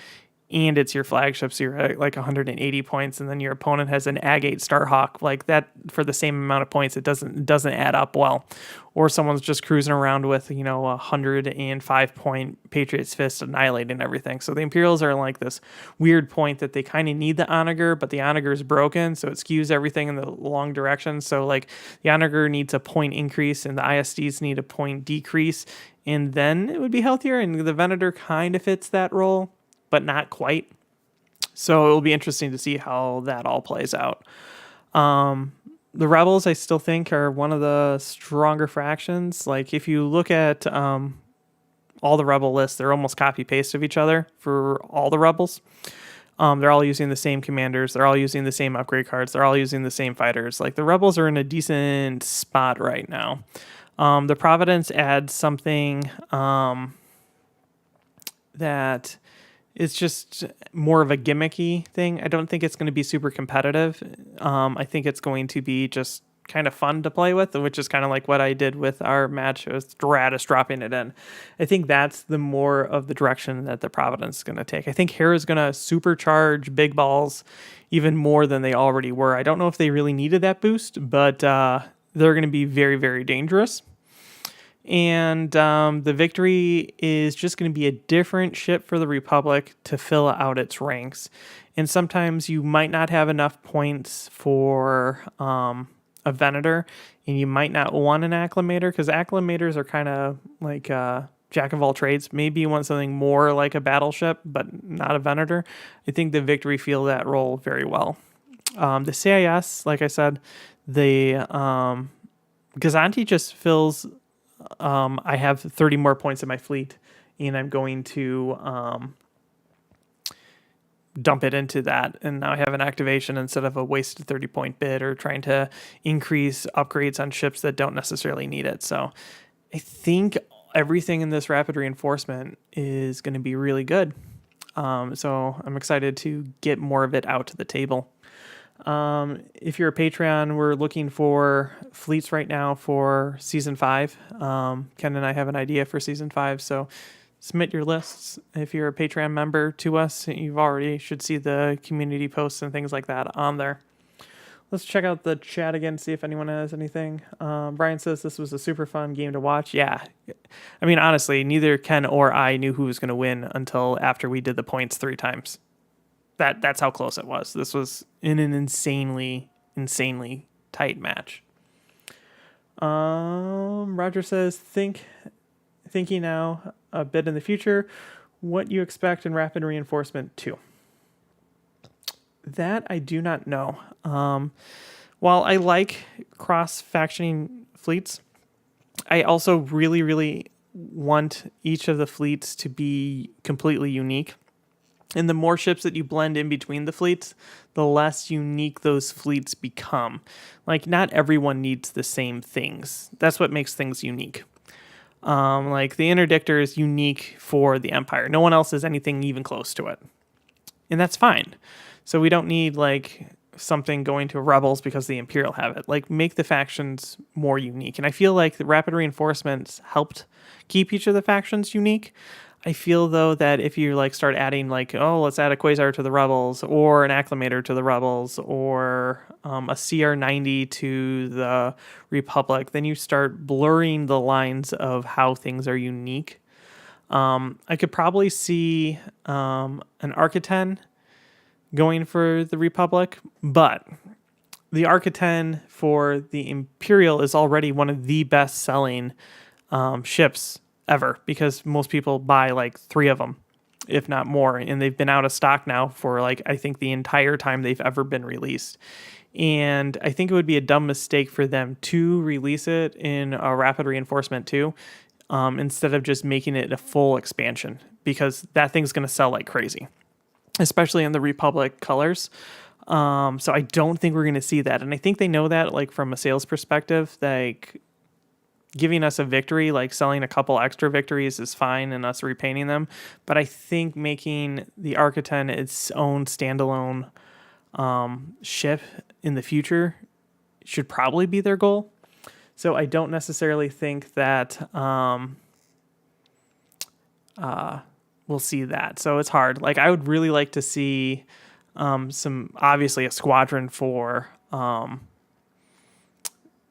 and it's your flagship, so you're at like 180 points, and then your opponent has an Agate Starhawk, like that for the same amount of points. It doesn't add up well. Or someone's just cruising around with, 105 point Patriot's Fist annihilating everything. So the Imperials are like this weird point that they kind of need the Onager, but the Onager is broken, so it skews everything in the long direction. So like the Onager needs a point increase and the ISDs need a point decrease, and then it would be healthier, and the Venator kind of fits that role, but not quite. So it'll be interesting to see how that all plays out. The Rebels, I still think, are one of the stronger fractions. Like, if you look at all the Rebel lists, they're almost copy-paste of each other for all the Rebels. They're all using the same commanders. They're all using the same upgrade cards. They're all using the same fighters. Like, the Rebels are in a decent spot right now. The Providence adds something that... it's just more of a gimmicky thing. I don't think it's going to be super competitive. I think it's going to be just kind of fun to play with, which is kind of like what I did with our match with Stratus dropping it in. I think that's the more of the direction that the Providence is going to take. I think Hera is going to supercharge big balls even more than they already were. I don't know if they really needed that boost, but they're going to be very, very dangerous. And the Victory is just going to be a different ship for the Republic to fill out its ranks. And sometimes you might not have enough points for a Venator, and you might not want an Acclamator, because Acclamators are kind of like jack of all trades. Maybe you want something more like a battleship, but not a Venator. I think the Victory feel that role very well. The CIS, like I said, the Gazanti just fills... I have 30 more points in my fleet, and I'm going to dump it into that. And now I have an activation instead of a wasted 30-point bid or trying to increase upgrades on ships that don't necessarily need it. So I think everything in this rapid reinforcement is going to be really good. So I'm excited to get more of it out to the table. If you're a Patreon, we're looking for fleets right now for season 5. Ken and I have an idea for season 5, so submit your lists. If you're a Patreon member to us, you've already should see the community posts and things like that on there. Let's check out the chat again, see if anyone has anything. Brian says this was a super fun game to watch. Yeah. I mean, honestly, neither Ken or I knew who was going to win until after we did the points 3 times. That's how close it was. This was in an insanely tight match. Roger says, thinking now a bit in the future, what you expect in Rapid Reinforcement 2. That I do not know. While I like cross-factioning fleets, I also really, really want each of the fleets to be completely unique. And the more ships that you blend in between the fleets, the less unique those fleets become. Like, not everyone needs the same things. That's what makes things unique. Like, the Interdictor is unique for the Empire. No one else has anything even close to it. And that's fine. So we don't need, like, something going to Rebels because the Imperial have it. Like, make the factions more unique. And I feel like the Rapid Reinforcements helped keep each of the factions unique. I feel, though, that if you like start adding, like, oh, let's add a Quasar to the Rebels, or an Acclamator to the Rebels, or a CR90 to the Republic, then you start blurring the lines of how things are unique. I could probably see an Arc-10 going for the Republic, but the Arc-10 for the Imperial is already one of the best-selling ships ever, because most people buy like 3 of them. if not more. And they've been out of stock now for like, I think the entire time they've ever been released. And I think it would be a dumb mistake for them to release it in a Rapid Reinforcement 2 instead of just making it a full expansion, because that thing's going to sell like crazy, especially in the Republic colors. So I don't think we're going to see that. And I think they know that, like, from a sales perspective, like, giving us a victory, like selling a couple extra victories is fine and us repainting them. But I think making the Architon its own standalone ship in the future should probably be their goal. So I don't necessarily think that we'll see that. So it's hard. Like, I would really like to see obviously a squadron for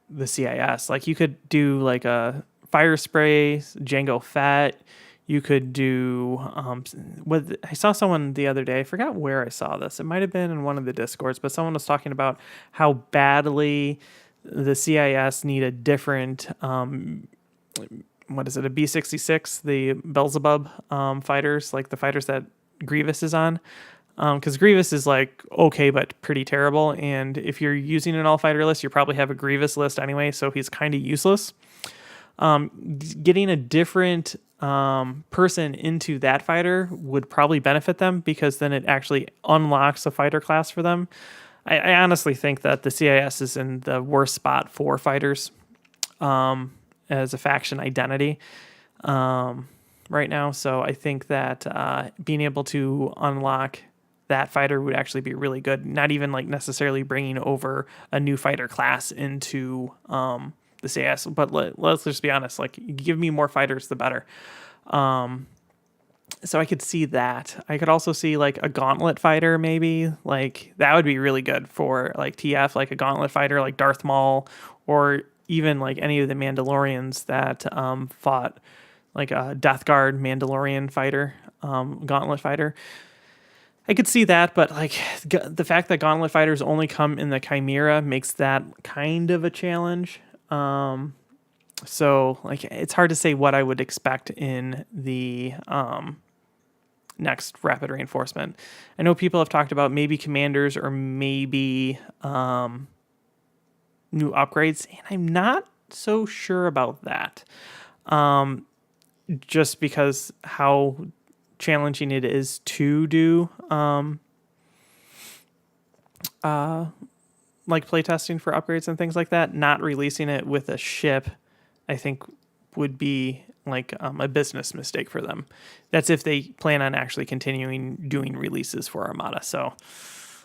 the CIS. Like, you could do like a fire spray, Django Fett. You could do I saw someone the other day, I forgot where I saw this. It might have been in one of the Discords, but someone was talking about how badly the CIS need a different what is it, a B-66, the Beelzebub fighters, like the fighters that Grievous is on. Because Grievous is like okay, but pretty terrible. And if you're using an all-fighter list, you probably have a Grievous list anyway, so he's kind of useless. Getting a different person into that fighter would probably benefit them, because then it actually unlocks a fighter class for them. I honestly think that the CIS is in the worst spot for fighters as a faction identity right now. So I think that being able to unlock that fighter would actually be really good. Not even like necessarily bringing over a new fighter class into the CIS, but let's just be honest. Like, give me more fighters, the better. So I could see that. I could also see like a gauntlet fighter, maybe. Like, that would be really good for like TF, like a gauntlet fighter, like Darth Maul, or even like any of the Mandalorians that fought, like a Death Guard Mandalorian fighter, gauntlet fighter. I could see that, but like the fact that gauntlet fighters only come in the Chimera makes that kind of a challenge. So like, it's hard to say what I would expect in the next Rapid Reinforcement. I know people have talked about maybe commanders or maybe new upgrades, and I'm not so sure about that. Just because how challenging it is to do like playtesting for upgrades and things like that. Not releasing it with a ship, I think, would be like a business mistake for them. That's if they plan on actually continuing doing releases for Armada. So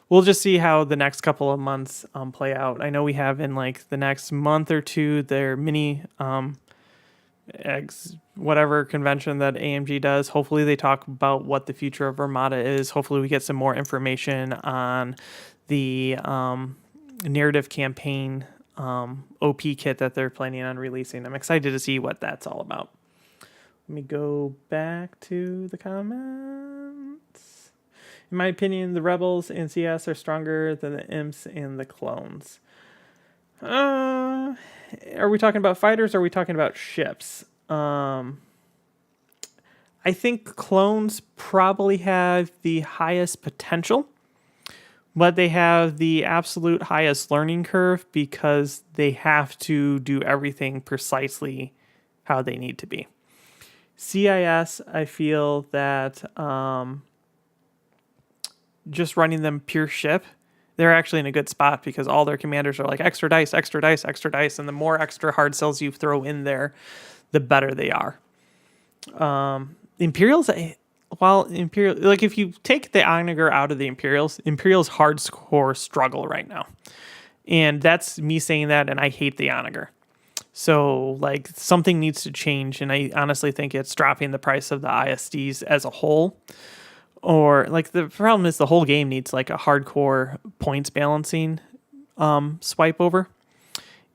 we'll just see how the next couple of months play out. I know we have in like the next month or two their mini whatever convention that AMG does. Hopefully they talk about what the future of Armada is. Hopefully we get some more information on the narrative campaign OP kit that they're planning on releasing. I'm excited to see what that's all about. Let me go back to the comments. In my opinion, the Rebels and CS are stronger than the Imps and the clones. Are we talking about fighters or are we talking about ships? I think clones probably have the highest potential, but they have the absolute highest learning curve because they have to do everything precisely how they need to be. CIS, I feel that just running them pure ship, they're actually in a good spot because all their commanders are like extra dice, extra dice, extra dice, and the more extra hard cells you throw in there, the better they are. Imperials, Imperial, like if you take the Onager out of the Imperials hardcore struggle right now. And that's me saying that, and I hate the Onager. So like something needs to change, and I honestly think it's dropping the price of the ISDs as a whole. Or like the problem is the whole game needs like a hardcore points balancing swipe over.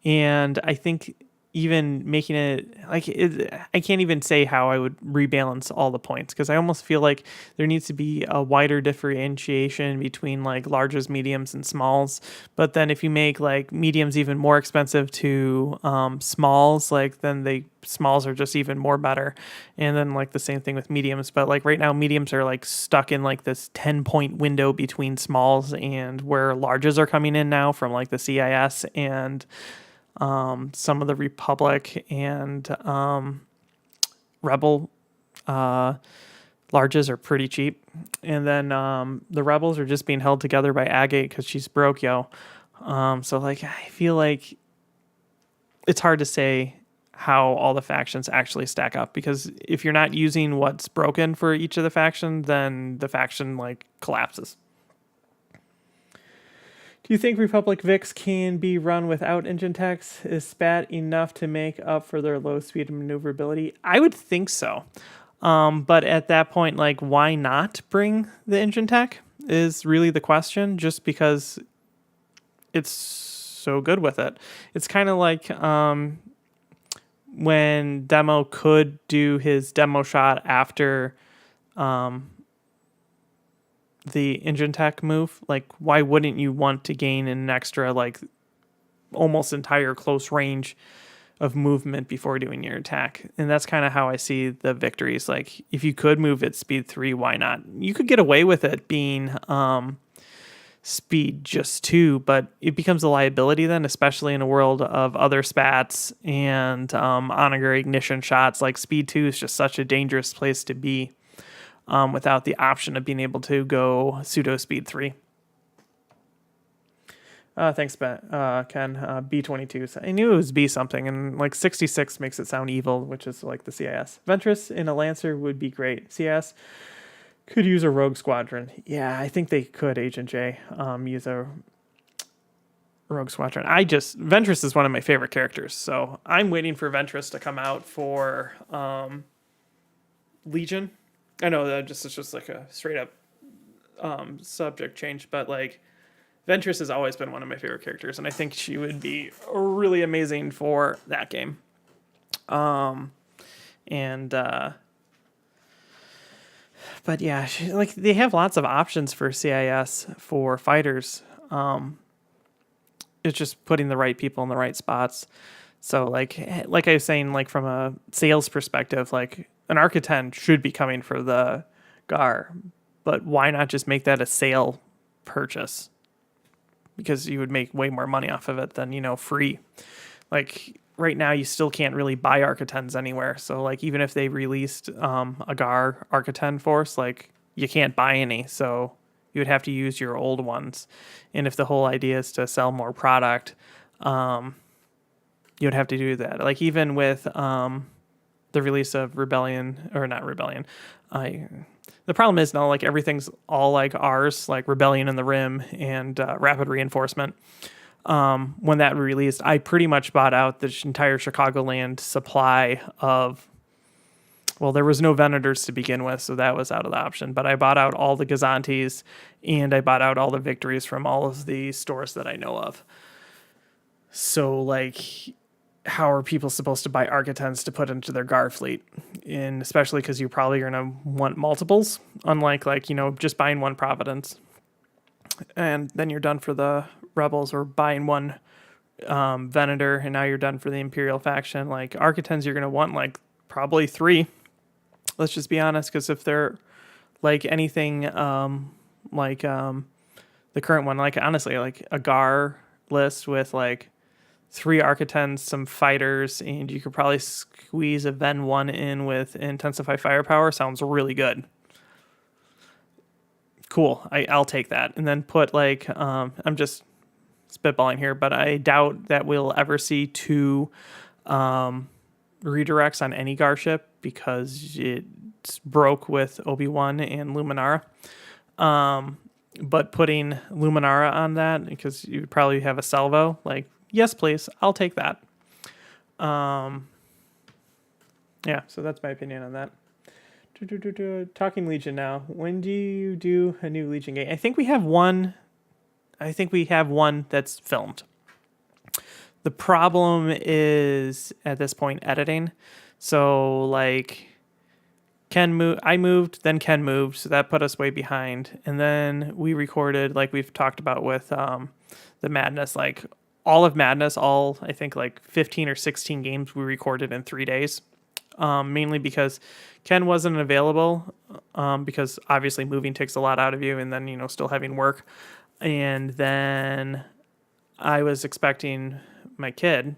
And I think even making it like I can't even say how I would rebalance all the points, because I almost feel like there needs to be a wider differentiation between like larges, mediums, and smalls. But then if you make like mediums even more expensive to smalls, like then the smalls are just even more better. And then like the same thing with mediums. But like right now, mediums are like stuck in like this 10-point window between smalls and where larges are coming in now from like the CIS and some of the Republic and Rebel larges are pretty cheap. And then the Rebels are just being held together by Agate because she's broke, yo. So like I feel like it's hard to say how all the factions actually stack up, because if you're not using what's broken for each of the factions, then the faction like collapses. Do you think Republic Vix can be run without engine techs? Is spat enough to make up for their low speed and maneuverability? I would think so. But at that point, like, why not bring the engine tech is really the question, just because it's so good with it. It's kind of like when Demo could do his demo shot after the engine tech move. Like, why wouldn't you want to gain an extra like almost entire close range of movement before doing your attack? And that's kind of how I see the victories. Like, if you could move at speed 3, why not? You could get away with it being speed just 2, but it becomes a liability then, especially in a world of other spats and onager ignition shots. Like, speed 2 is just such a dangerous place to be. Without the option of being able to go pseudo speed 3. Thanks, Ken. B22. So I knew it was B something, and like 66 makes it sound evil, which is like the CIS. Ventress in a Lancer would be great. CIS could use a Rogue Squadron. Yeah, I think they could, Agent J, use a Rogue Squadron. Ventress is one of my favorite characters, so I'm waiting for Ventress to come out for Legion. I know that it's just like a straight up subject change, but like Ventress has always been one of my favorite characters, and I think she would be really amazing for that game. But yeah, like they have lots of options for CIS for fighters. It's just putting the right people in the right spots. So like I was saying, like from a sales perspective, like an Arca 10 should be coming for the GAR, but why not just make that a sale purchase? Because you would make way more money off of it than, free. Like right now, you still can't really buy Arca 10s anywhere. So like even if they released a GAR Arca 10 force, like you can't buy any. So you would have to use your old ones. And if the whole idea is to sell more product, you would have to do that. Like even with the release of Rebellion, or not Rebellion, the problem is now like everything's all like ours, like Rebellion and the Rim and Rapid Reinforcement. When that released, I pretty much bought out the entire Chicagoland supply of. Well, there was no Venators to begin with, so that was out of the option. But I bought out all the Gazantes, and I bought out all the victories from all of the stores that I know of. So, like, how are people supposed to buy Arca 10s to put into their GAR fleet? And especially because you're probably going to want multiples, unlike, just buying one Providence. And then you're done for the Rebels, or buying one Venator, and now you're done for the Imperial faction. Like, Arca 10s, you're going to want, probably 3. Let's just be honest, because if they're like anything the current one, like honestly, like a GAR list with 3 Arca 10s, some fighters, and you could probably squeeze a Ven 1 in with Intensify Firepower sounds really good. Cool, I'll take that. And then put I'm just spitballing here, but I doubt that we'll ever see 2 redirects on any GAR ship because it's broke with Obi-Wan and Luminara. But putting Luminara on that, because you would probably have a salvo, yes, please, I'll take that. Yeah, so that's my opinion on that. Talking Legion now. When do you do a new Legion game? I think we have one that's filmed. The problem is at this point editing. So like I moved, then Ken moved, so that put us way behind. And then we recorded, like we've talked about with the Madness, like all of Madness, all I think like 15 or 16 games we recorded in 3 days. Mainly because Ken wasn't available, because obviously moving takes a lot out of you, and then, still having work. And then I was expecting my kid,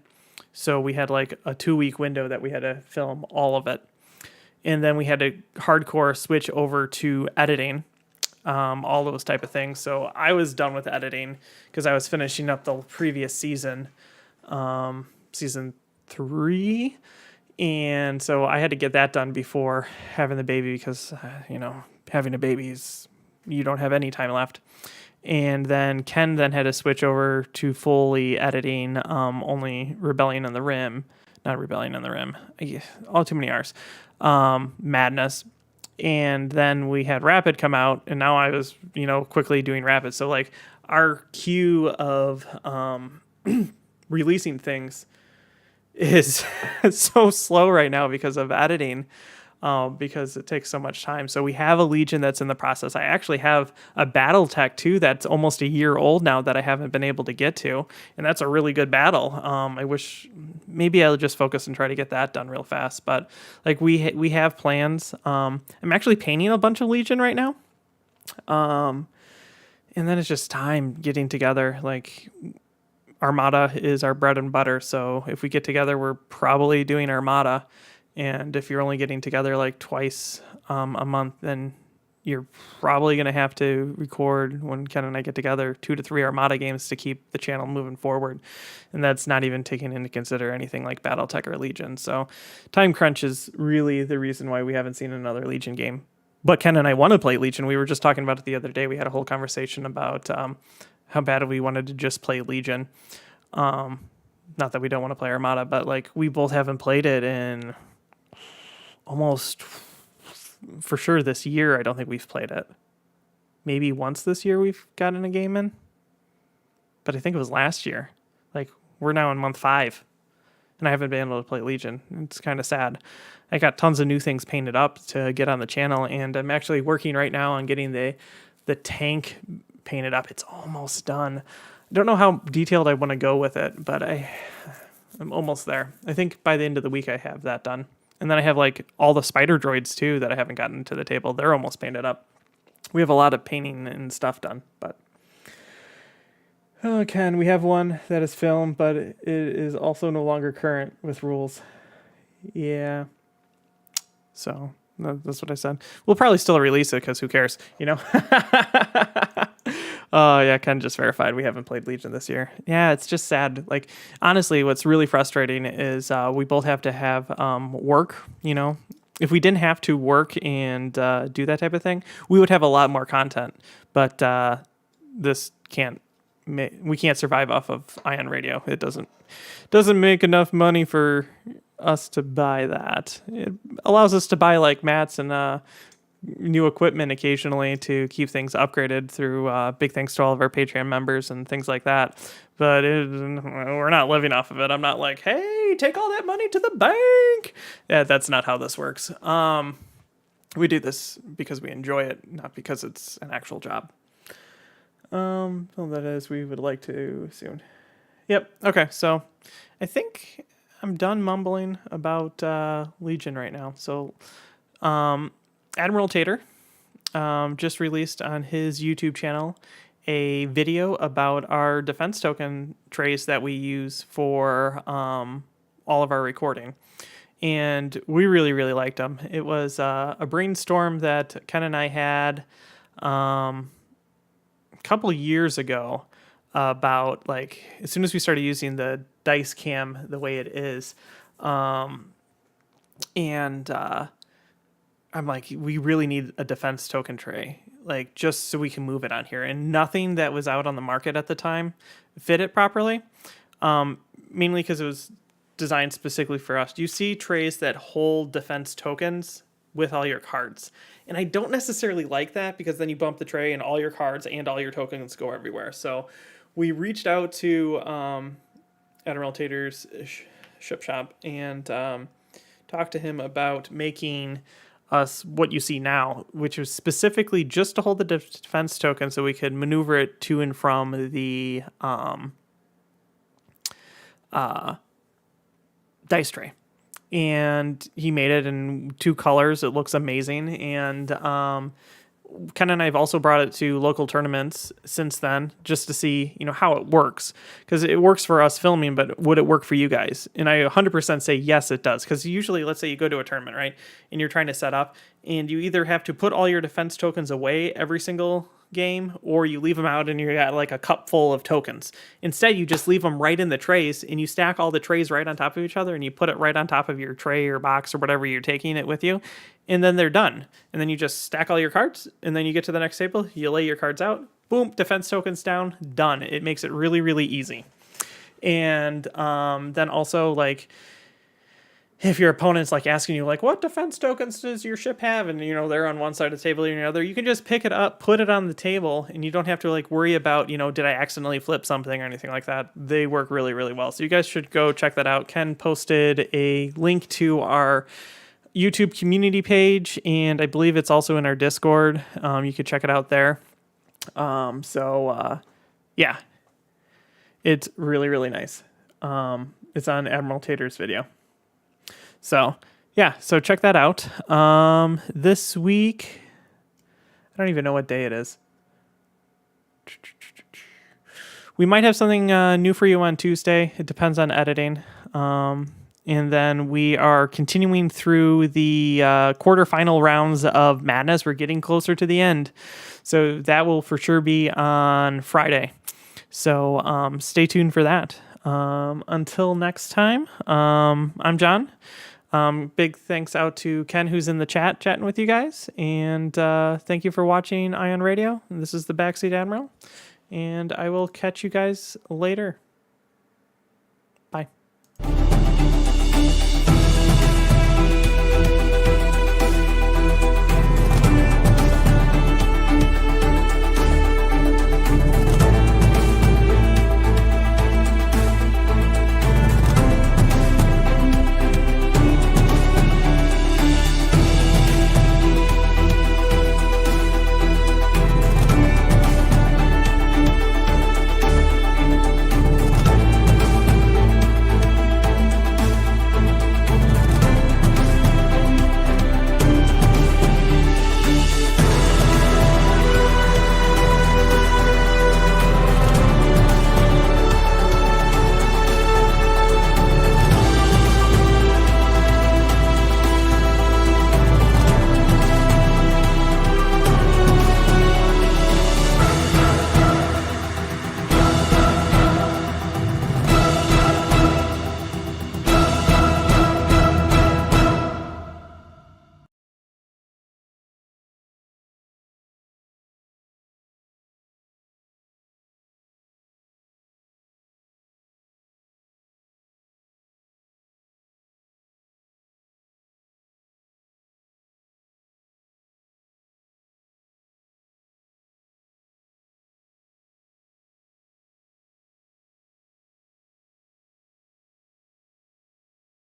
so we had like a 2-week window that we had to film all of it. And then we had to hardcore switch over to editing, all those type of things. So I was done with editing because I was finishing up the previous season, season 3. And so I had to get that done before having the baby because, having a baby is, you don't have any time left. And then Ken then had to switch over to fully editing, only Rebellion on the Rim. Not Rebellion on the Rim. All too many R's. Madness. And then we had Rapid come out, and now I was, quickly doing Rapid. So, like, our queue of releasing things is so slow right now because of editing, because it takes so much time. So we have a Legion that's in the process. I actually have a Battletech too that's almost a year old now that I haven't been able to get to, and that's a really good battle. I wish maybe I'll just focus and try to get that done real fast. But like we have plans. I'm actually painting a bunch of Legion right now, and then it's just time getting together. Like, Armada is our bread and butter, so if we get together, we're probably doing Armada. And if you're only getting together like twice a month, then you're probably going to have to record, when Ken and I get together, 2 to 3 Armada games to keep the channel moving forward. And that's not even taking into consider anything like Battletech or Legion. So time crunch is really the reason why we haven't seen another Legion game. But Ken and I want to play Legion. We were just talking about it the other day. We had a whole conversation about how bad we wanted to just play Legion. Not that we don't want to play Armada, but like we both haven't played it in almost, for sure this year. I don't think we've played it. Maybe once this year we've gotten a game in, but I think it was last year. Like, we're now in month 5 and I haven't been able to play Legion. It's kind of sad. I got tons of new things painted up to get on the channel, and I'm actually working right now on getting the tank painted up. It's almost done. I don't know how detailed I want to go with it, but I'm almost there. I think by the end of the week I have that done. And then I have like all the spider droids too that I haven't gotten to the table. They're almost painted up. We have a lot of painting and stuff done, but Ken, we have one that is filmed, but it is also no longer current with rules. Yeah. So that's what I said. We'll probably still release it because who cares, yeah, Ken just verified we haven't played Legion this year. Yeah, it's just sad. Like, honestly, what's really frustrating is we both have to have work, If we didn't have to work and do that type of thing, we would have a lot more content. But this we can't survive off of Ion Radio. It doesn't make enough money for us to buy that. It allows us to buy like mats and new equipment occasionally to keep things upgraded through big thanks to all of our Patreon members and things like that. But we're not living off of it. I'm not like, hey, take all that money to the bank. Yeah, that's not how this works. We do this because we enjoy it, not because it's an actual job. So that is, we would like to soon. Yep. Okay. So I think I'm done mumbling about Legion right now. So Admiral Tater just released on his YouTube channel a video about our defense token trays that we use for all of our recording. And we really, really liked them. It was a brainstorm that Ken and I had a couple of years ago about, like, as soon as we started using the dice cam the way it is, I'm like, we really need a defense token tray, like, just so we can move it on here. And nothing that was out on the market at the time fit it properly, mainly because it was designed specifically for us. You see trays that hold defense tokens with all your cards. And I don't necessarily like that, because then you bump the tray and all your cards and all your tokens go everywhere. So we reached out to Admiral Tater's ship shop and talked to him about making us what you see now, which was specifically just to hold the defense token so we could maneuver it to and from the dice tray. And he made it in 2 colors. It looks amazing. And Ken and I have also brought it to local tournaments since then, just to see, how it works. Because it works for us filming, but would it work for you guys? And I 100% say yes, it does. Because usually, let's say you go to a tournament, right? And you're trying to set up, and you either have to put all your defense tokens away every single game, or you leave them out and you got like a cup full of tokens. Instead, you just leave them right in the trays, and you stack all the trays right on top of each other, and you put it right on top of your tray or box or whatever you're taking it with you, and then they're done. And then you just stack all your cards, and then you get to the next table, you lay your cards out, boom, defense tokens down, done. It makes it really, really easy. And then also, like, if your opponent's like asking you like, what defense tokens does your ship have? And they're on one side of the table or the other, you can just pick it up, put it on the table, and you don't have to like worry about, did I accidentally flip something or anything like that. They work really, really well. So you guys should go check that out. Ken posted a link to our YouTube community page, and I believe it's also in our Discord. You could check it out there. Yeah, it's really, really nice. It's on Admiral Tater's video. So, yeah, so check that out. This week, I don't even know what day it is. We might have something new for you on Tuesday. It depends on editing. And then we are continuing through the quarterfinal rounds of Madness. We're getting closer to the end. So that will for sure be on Friday. So stay tuned for that. Until next time, I'm John. Big thanks out to Ken, who's in the chatting with you guys. And thank you for watching Ion Radio. This is the Backseat Admiral. And I will catch you guys later.